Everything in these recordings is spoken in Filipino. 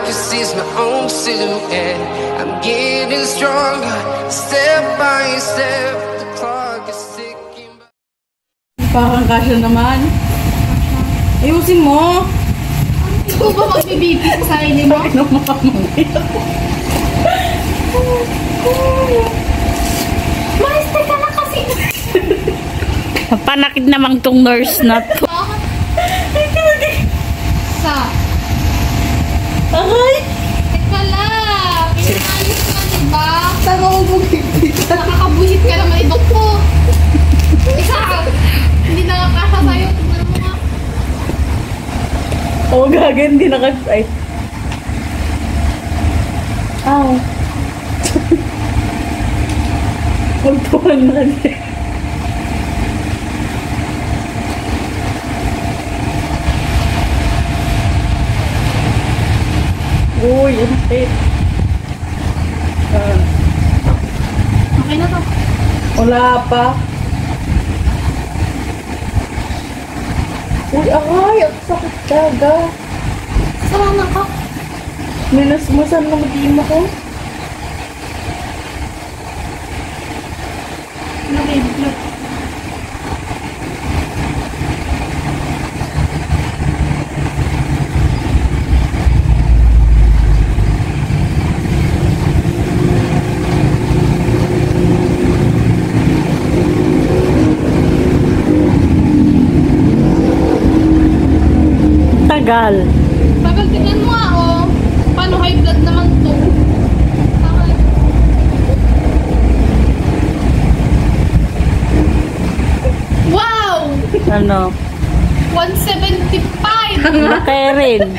can see my own silhouette. I'm getting stronger, step by step. The clock is ticking. Parang kasya naman. Ayusin mo. Ikaw ba magbibibig sa sarili mo? Master ka na kasi. Panakit namang tong nurse na to. Sa? Aray! Teka lang. Pinaayos na, diba? Saan ako magbibig? Nakakabuhit ka naman ito po. Isa! Hindi nakakasya sa'yo. Tignan mo nga. Oo, gaga, hindi ay. Ow. Pagpuan na niya. Uy, ang sakit. Okay na to. Wala pa. Uy, aray, ang sakit gaga. Sarana ka. Minasmasan na mag-iima ko. Baby, look. Tagal. Tagal, tignan mo nga, oh. Paano high blood naman to? Tagal. Wow! Ano? 175! Kaya rin.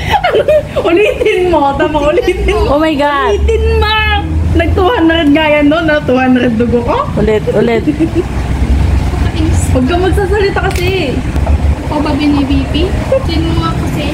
Ulitin mo, tama, ulitin mo. Oh my God. Ulitin mo. Nag-200 nga yan, no? Na 200 dugo ko. Ulit, ulit. Nakainis. Huwag ka magsasalita kasi. O ba binibipi? Tignan mo nga kasi.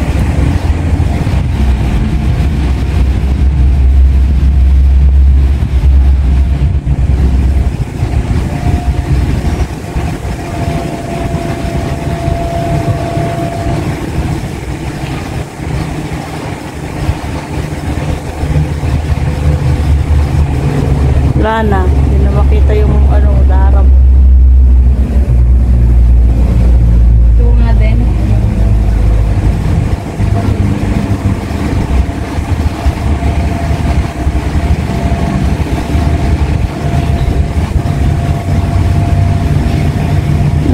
Wala na. Hindi na makita yung ano, darab. Ito nga din.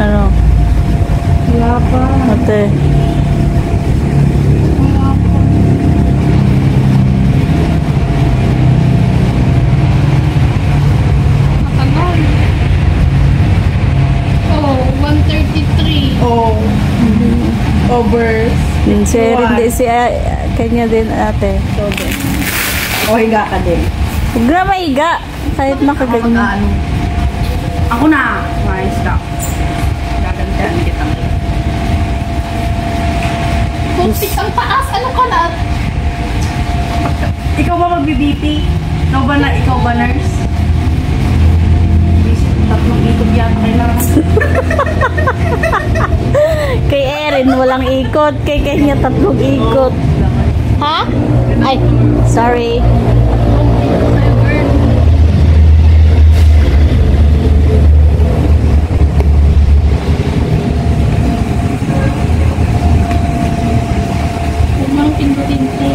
Ano? Wala pa. Ate. Matagal. Oh, 133. Oh. Overs. Minsan din si kanya din ate. Sobe. O, higa ka din. Huwag na maiga. Kahit nakaganyan. Ako na. Nice stop. Gagantihan kita. Putik ang taas. Ano ka na? Ikaw ba mag-BP? Ikaw ba nurse? Tatlong ikot yata kailangan. Kay Erin, walang ikot. Kay kanya, 3 ikot. Ha? Ay, sorry. Huwag mo nang pindutin ko.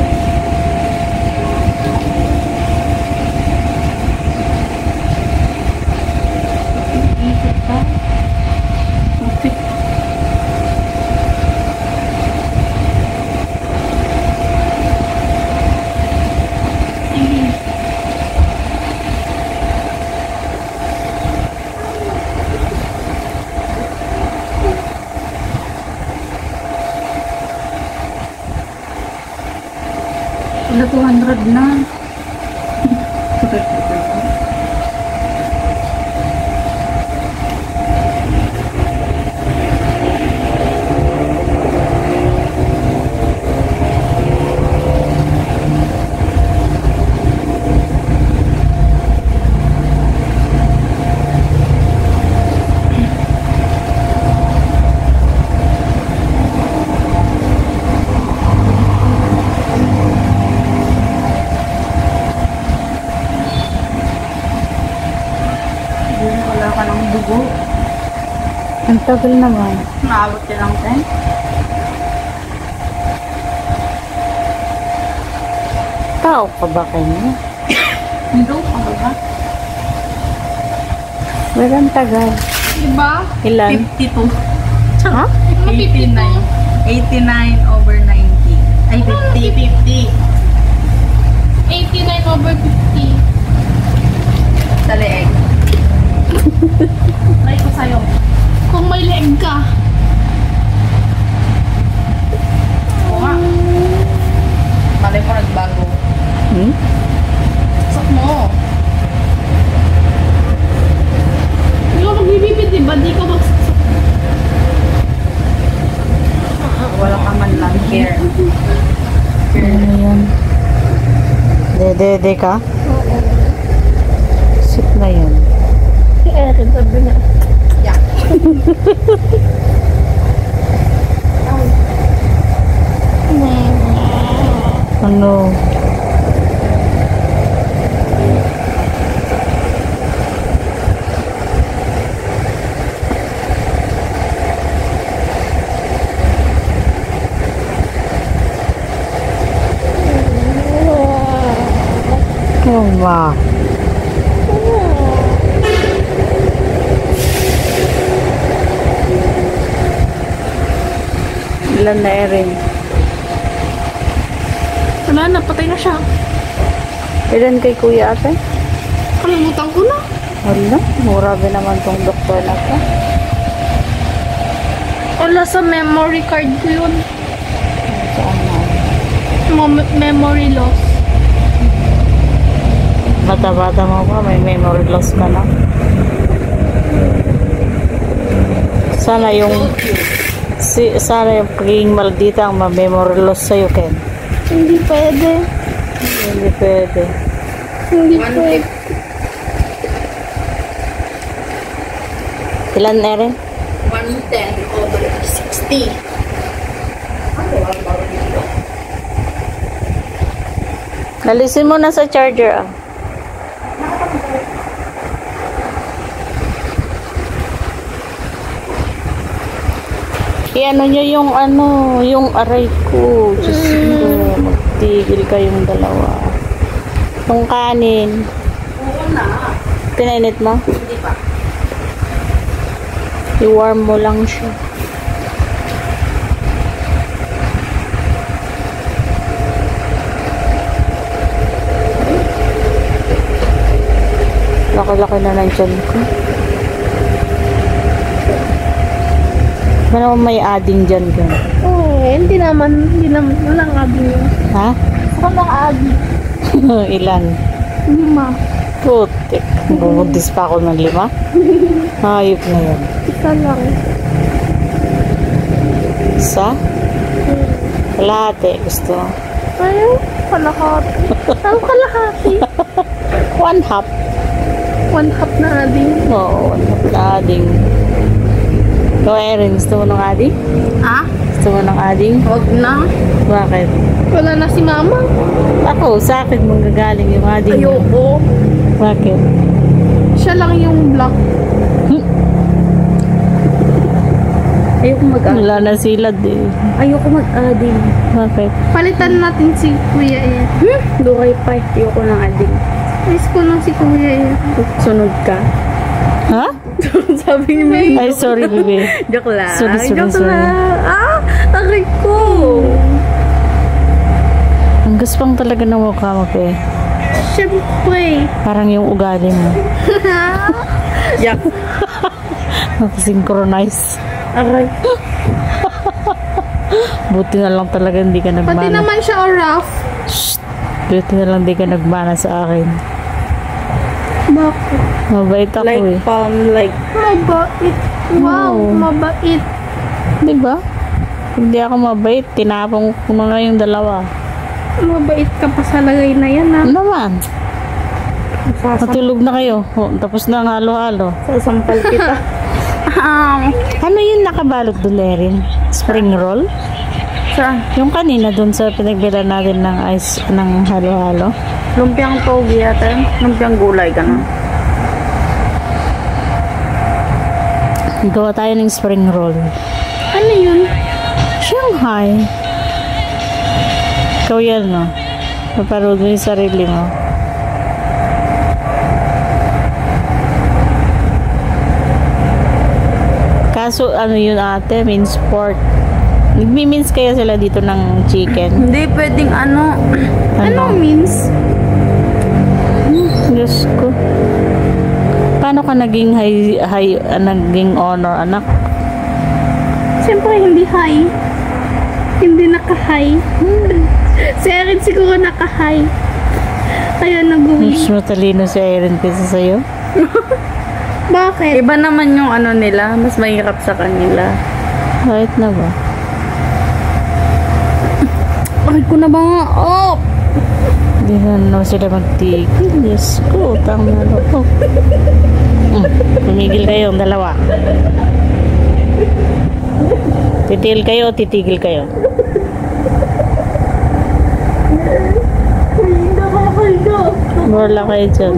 Ikot pa. Okay. Wala 200 na. Ang tagal naman. Naabot ka lang, Ten. Tao ka ba kayo? Hindi ka ba? Pero ang tagal. Diba? Ilan? 52. Ha? 89. 89 over 90. Ay, 50. 89 over 50. Sa leeg. Try ko sa'yo. Kung may leg ka. Oo nga. Malay mo nagbago. Hmm? Sak mo. Hindi ka magbibibid, diba? Di ka magsasok. Wala ka man lang care. Ano yan? Dede ka? Oo. Sip na yan. Si Erin, sabi niya. Yeah. Ano? Oh, wow. Ilan na Erin? Wala na, patay na siya. Ilan kay kuya ate? Kalimutan ko na. Wala, murabe naman tong doktor na to. Wala sa memory card ko yun. Saan na? Memory loss. Bata-bata mo pa, may memory loss ka na. Sana yung sana yung pagiging maldita ang ma-memory loss sa'yo, Ken. Hindi pwede. Hindi pwede. Hindi pwede. Ilan na rin? 110 over 60. Nalisin mo na sa charger, ah. I-ano nyo yung aray ko. Diyos ko, magtigil kayong dalawa. Yung kanin. Oo na. Pinainit mo? Hindi pa. I-warm mo lang siya. Laki-laki na ng tiyan ko. Ba naman may adding dyan ka? Hindi naman, walang abi yun. Ha? Walang abi. Ilan? 5. Putik. Bumudis pa ako ng 5? Hayop na yan. Isa lang. Isa? Kalahati. Gusto mo? Ayaw, kalahati. Saan kalahati? 1/2. 1/2 na abi. Oo, 1/2 na adding. Ikaw, Erin, gusto mo ng adding? Ha? Gusto mo ng adding? Huwag na. Bakit? Wala na si mama. Ako, sa akin mong gagaling yung adding. Ayoko. Bakit? Siya lang yung black. Ayoko mag-add. Wala na silad eh. Ayoko mag-adding. Bakit? Palitan natin si Kuya eh. Lukay pa. Ayoko ng adding. Miss ko nang si Kuya eh. Sunod ka. Ha? Sabi ni May. Ay, sorry, bebe. Joke lang. Sorry. Joke lang. Ah! Aray ko! Ang gaspang talaga ng mukha mo, pe. Siyempre. Parang yung ugali mo. Yak. Nakasynchronize. Aray. Buti na lang talaga hindi ka Pati nagmana. naman siya rough. Shh! Buti na lang hindi ka nagmana sa akin. Bakit? Mabait ako Like eh. palm, like. Mabait. Wow, Oo. mabait. Diba? Hindi ako mabait. Tinapong ko na yung dalawa. Mabait ka pa sa lagay na yan ha. Ano naman? Matulog na kayo. Oh, tapos na ang halo-halo. Sasampal kita. Ano yung nakabalot doon, Erin? Spring roll? Saan? Yung kanina doon sa pinagbila natin ng ice, ng halo-halo. Lumpiang togi yata. Lumpiang gulay, gano'n. Gawa tayo ng spring roll. Ano yun? Shanghai. Ikaw yan, no? Maparod mo yung sarili mo. Kaso, ano yun ate? Means pork. Nagmi-means kaya sila dito ng chicken? Hindi pwedeng ano. Anong means? Diyos ko. Paano ka naging naging honor, anak? Siyempre, hindi high. Hindi naka-high. Si Erin siguro naka-high. Kaya nag-uwi. Mas matalino si Erin kaysa sa'yo? Bakit? Iba naman yung ano nila, mas mahirap sa kanila. Bakit na ba? Bakit ko na ba nga? Oh! Hindi na naman sila magtigil. Diyos ko, utang na loob. Tumigil kayong dalawa. Titigil kayo o titigil kayo? Hindi na. Wala kayo dyan.